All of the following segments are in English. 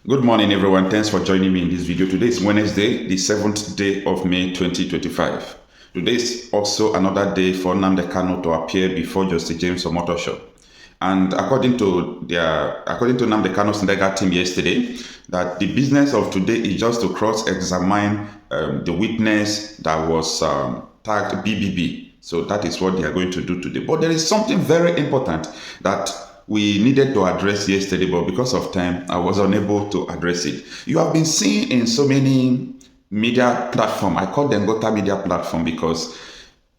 Good morning, everyone. Thanks for joining me in this video. Today is Wednesday, the 7th day of May 2025. Today is also another day for Nnamdi Kanu to appear before Justice James Omotosho. And according to Nnamdi Kanu's legal team yesterday, that the business of today is just to cross-examine the witness that was tagged BBB. So that is what they are going to do today. But there is something very important that we needed to address yesterday, but because of time, I was unable to address it. You have been seeing in so many media platforms, I call them Gota media platform because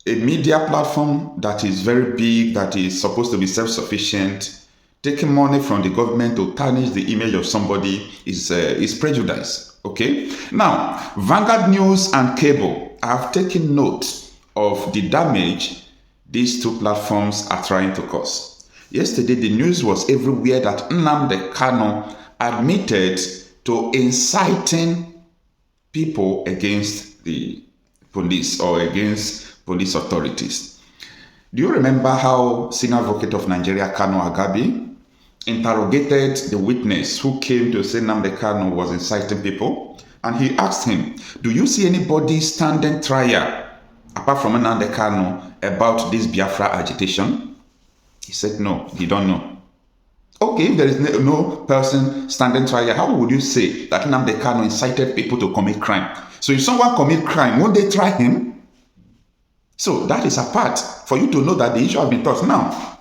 a media platform that is very big, that is supposed to be self-sufficient, taking money from the government to tarnish the image of somebody is prejudice. Okay? Now, Vanguard News and Cable have taken note of the damage these two platforms are trying to cause. Yesterday, the news was everywhere that Nnamdi Kanu admitted to inciting people against the police or against police authorities. Do you remember how Senior Advocate of Nigeria, Kanu Agabi, interrogated the witness who came to say Nnamdi Kanu was inciting people? And he asked him, do you see anybody standing trial apart from Nnamdi Kanu about this Biafra agitation? He said, no, he don't know. Okay, if there is no person standing trial, how would you say that Nnamdi Kanu incited people to commit crime? So if someone commit crime, won't they try him? So that is a part for you to know that the issue has been touched. Now,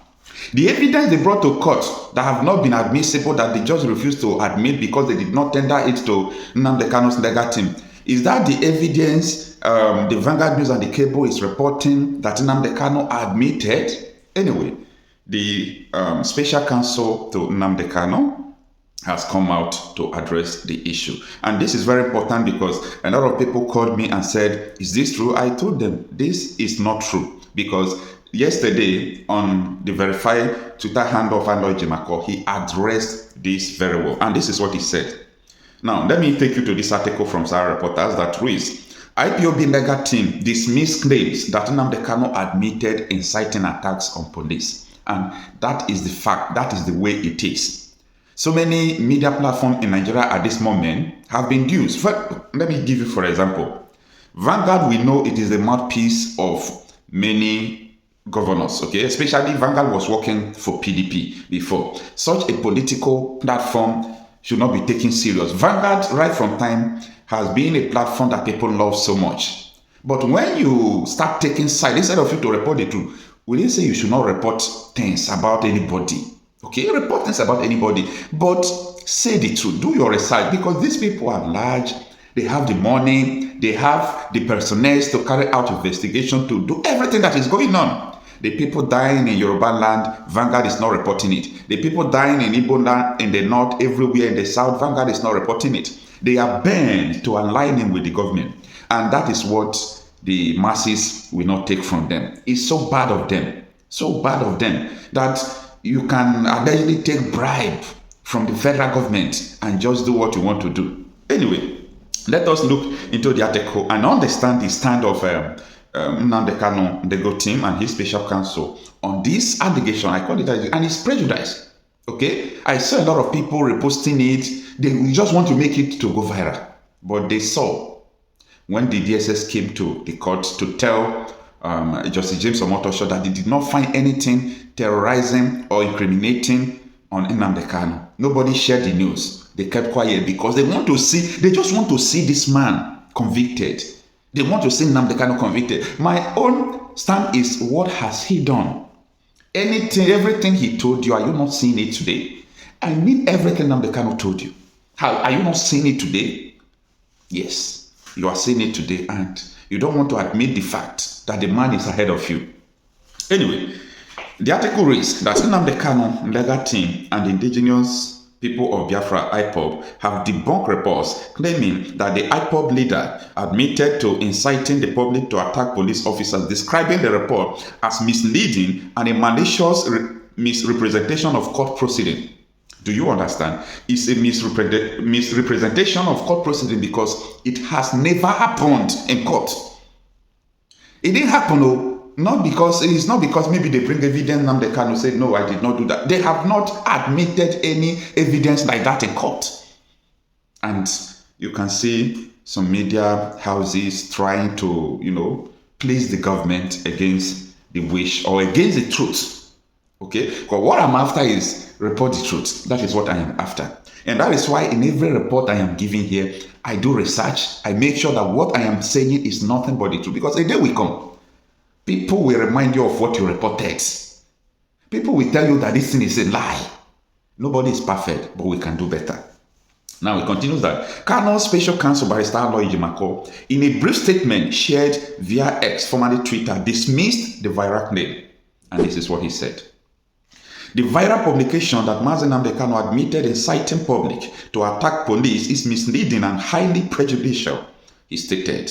the evidence they brought to court that have not been admissible, that they just refused to admit because they did not tender it to Nnamdi Kanu's legal team, is that the evidence the Vanguard News and the Cable is reporting that Nnamdi Kanu admitted? Anyway, the special counsel to Nnamdi Kanu has come out to address the issue. And this is very important because a lot of people called me and said, is this true? I told them, this is not true. Because yesterday on the verified Twitter handle of Ando Jimako, he addressed this very well. And this is what he said. Now, let me take you to this article from Sowore Reporters that reads, IPOB legal team dismissed claims that Nnamdi Kanu admitted inciting attacks on police. And that is the fact, that is the way it is. So many media platforms in Nigeria at this moment have been used. Let me give you, for example, Vanguard, we know it is the mouthpiece of many governors, okay? Especially Vanguard was working for PDP before. Such a political platform should not be taken serious. Vanguard, right from time, has been a platform that people love so much. But when you start taking side, instead of you to report the truth, we didn't say you should not report things about anybody. Okay, report things about anybody, but say the truth, do your research, because these people are large, they have the money, they have the personnel to carry out investigation, to do everything that is going on. The people dying in Yoruba land, Vanguard is not reporting it. The people dying in Igbo land, in the north, everywhere in the south, Vanguard is not reporting it. They are bent to aligning with the government, and that is what the masses will not take from them. It's so bad of them, that you can allegedly take bribe from the federal government and just do what you want to do. Anyway, let us look into the article and understand the stand of Nnamdi Kanu, the legal team, and his special counsel on this allegation. I call it, and it's prejudice. Okay, I saw a lot of people reposting it. They just want to make it to go viral, but they saw when the DSS came to the court to tell Justice James Omotosho that they did not find anything terrorizing or incriminating on Nnamdi Kanu. Nobody shared the news. They kept quiet because they just want to see this man convicted. They want to see Nnamdi Kanu convicted. My own stand is, what has he done? Everything he told you, are you not seeing it today? I mean everything Nnamdi Kanu told you. Are you not seeing it today? Yes. You are seeing it today, and you don't want to admit the fact that the man is ahead of you. Anyway, the article reads that Nnamdi Kanu legal team and the indigenous people of Biafra, IPOB, have debunked reports claiming that the IPOB leader admitted to inciting the public to attack police officers, describing the report as misleading and a malicious misrepresentation of court proceeding. Do you understand? It's a misrepresentation of court proceeding because it has never happened in court. It didn't happen, no. It's not because maybe they bring evidence and Nnamdi Kanu say, no, I did not do that. They have not admitted any evidence like that in court. And you can see some media houses trying to, place the government against the wish or against the truth. Okay? Because what I'm after is report the truth. That is what I am after. And that is why in every report I am giving here, I do research. I make sure that what I am saying is nothing but the truth. Because a day will come, people will remind you of what you reported. People will tell you that this thing is a lie. Nobody is perfect, but we can do better. Now, it continues that Kanu's Special Counsel Barrister Aloy Ejimakor, in a brief statement shared via X, formerly Twitter, dismissed the viral claim. And this is what he said. The viral publication that Mazi Nnamdi Kanu admitted inciting public to attack police is misleading and highly prejudicial, he stated.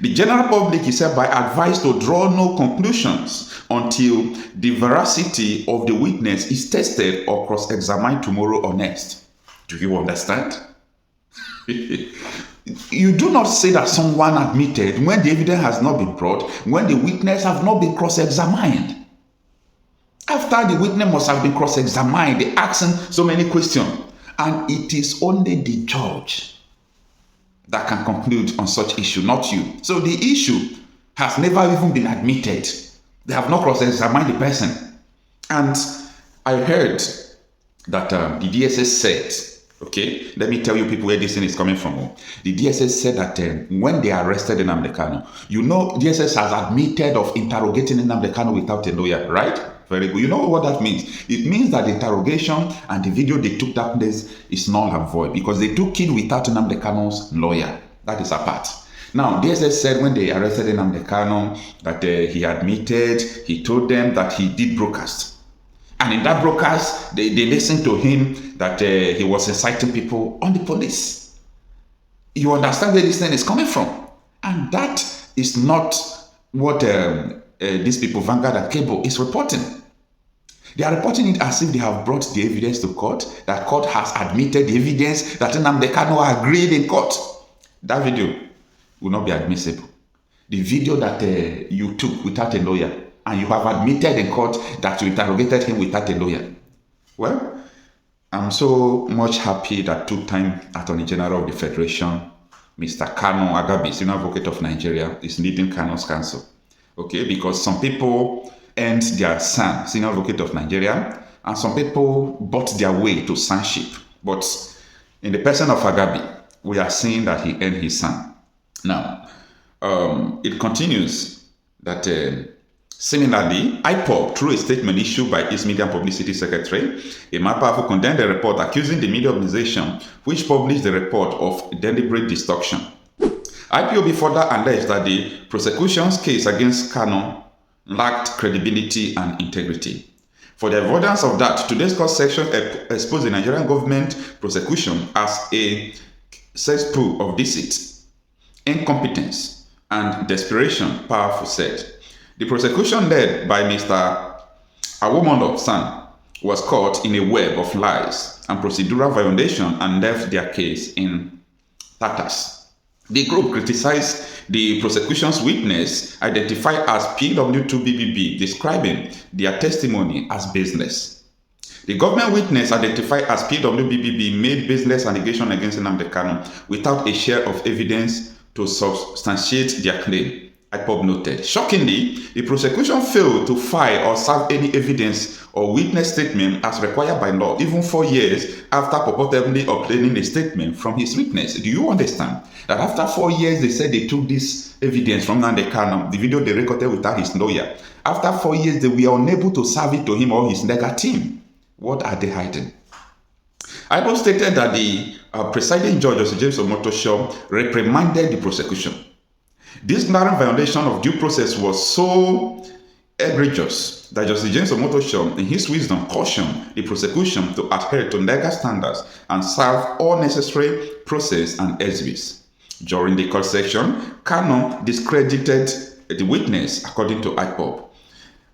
The general public is hereby advised to draw no conclusions until the veracity of the witness is tested or cross-examined tomorrow or next. Do you understand? You do not say that someone admitted when the evidence has not been brought, when the witness has not been cross-examined. After the witness must have been cross-examined, they ask him so many questions. And it is only the judge that can conclude on such issue, not you. So the issue has never even been admitted. They have not cross-examined the person. And I heard that the DSS said, okay, let me tell you people where this thing is coming from. The DSS said that when they arrested Nnamdi Kanu, DSS has admitted of interrogating Nnamdi Kanu without a lawyer, right? Very good. You know what that means? It means that the interrogation and the video they took that place is null and void because they took it without Nnamdi Kanu's lawyer. That is apart. Now, DSS said when they arrested Nnamdi Kanu that he admitted, he told them that he did broadcast. And in that broadcast, they listened to him that he was inciting people on the police. You understand where this thing is coming from? And that is not what these people, Vanguard and Cable, is reporting. They are reporting it as if they have brought the evidence to court, that court has admitted the evidence that Nnamdi Kanu agreed in court. That video will not be admissible. The video that you took without a lawyer, and you have admitted in court that you interrogated him without a lawyer. Well, I'm so much happy that two-time Attorney General of the Federation, Mr. Kanu Agabi, Senior Advocate of Nigeria, is leading Kanu's counsel. Okay, because some people earned their son, Senior Advocate of Nigeria, and some people bought their way to sonship. But in the person of Agabi, we are seeing that he earned his son. Now, it continues that similarly, IPOB, through a statement issued by its Media and Publicity Secretary, Ekpa, condemned the report accusing the media organization which published the report of deliberate distortion. IPOB further alleged that the prosecution's case against Kanu lacked credibility and integrity. For the avoidance of that, today's court section exposed the Nigerian government prosecution as a cesspool of deceit, incompetence, and desperation, Powerful said. The prosecution led by Mr. Awomondo San was caught in a web of lies and procedural violation and left their case in tatters. The group criticized the prosecution's witness identified as PW2BBB, describing their testimony as business. The government witness identified as PWBBB made business allegations against Nnamdi Kanu without a share of evidence to substantiate their claim, IPOB noted. Shockingly, the prosecution failed to file or serve any evidence or witness statement as required by law, even 4 years after purportedly obtaining a statement from his witness. Do you understand that after 4 years they said they took this evidence from Nnamdi Kanu, the video they recorded without his lawyer? After 4 years they were unable to serve it to him or his legal team. What are they hiding? IPOB stated that the presiding judge, Justice James Omotosho, reprimanded the prosecution. This glaring violation of due process was so egregious that Justice James Omotosho, in his wisdom, cautioned the prosecution to adhere to legal standards and serve all necessary process and exhibits. During the court session, Kanu discredited the witness, according to IPOB.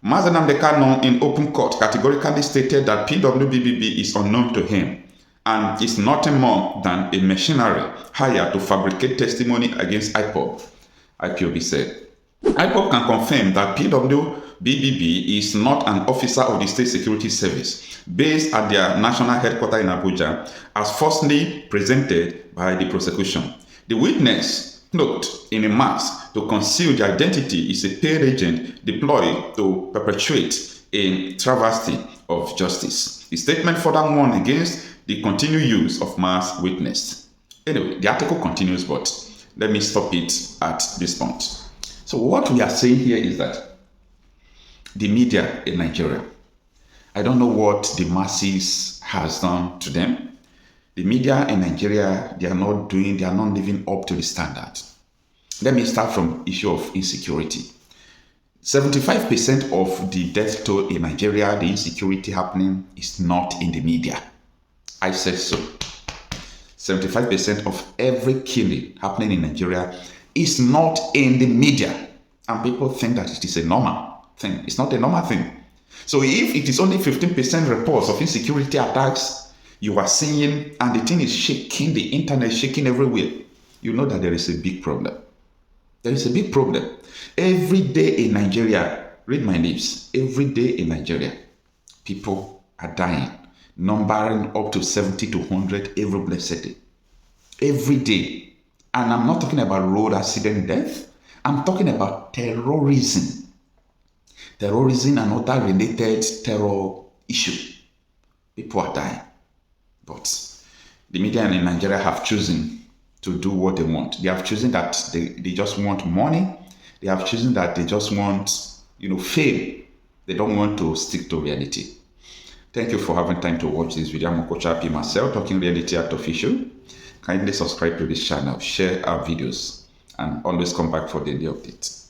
Mazi Nnamdi Kanu, in open court, categorically stated that PWBBB is unknown to him and is nothing more than a machinery hired to fabricate testimony against IPOB, IPOB said. IPOB can confirm that PWBBB is not an officer of the State Security Service based at their national headquarters in Abuja as falsely presented by the prosecution. The witness cloaked in a mask to conceal the identity is a paid agent deployed to perpetuate a travesty of justice. The statement further warned against the continued use of mass witness. Anyway, the article continues, but let me stop it at this point. So what we are saying here is that the media in Nigeria, I don't know what the masses has done to them. The media in Nigeria, they are not living up to the standard. Let me start from the issue of insecurity. 75% of the death toll in Nigeria, the insecurity happening, is not in the media. I said so. 75% of every killing happening in Nigeria is not in the media. And people think that it is a normal thing. It's not a normal thing. So if it is only 15% reports of insecurity attacks you are seeing, and the thing is shaking, the internet shaking everywhere, you know that there is a big problem. There is a big problem. Every day in Nigeria, read my lips, every day in Nigeria, people are dying, numbering up to 70 to 100 every blessed day. Every day. And I'm not talking about road accident death. I'm talking about terrorism. Terrorism and other related terror issue. People are dying. But the media in Nigeria have chosen to do what they want. They have chosen that they just want money. They have chosen that they just want, fame. They don't want to stick to reality. Thank you for having time to watch this video. I'm Coach Happy myself, Talking Reality Art Official. Kindly subscribe to this channel, share our videos, and always come back for daily updates.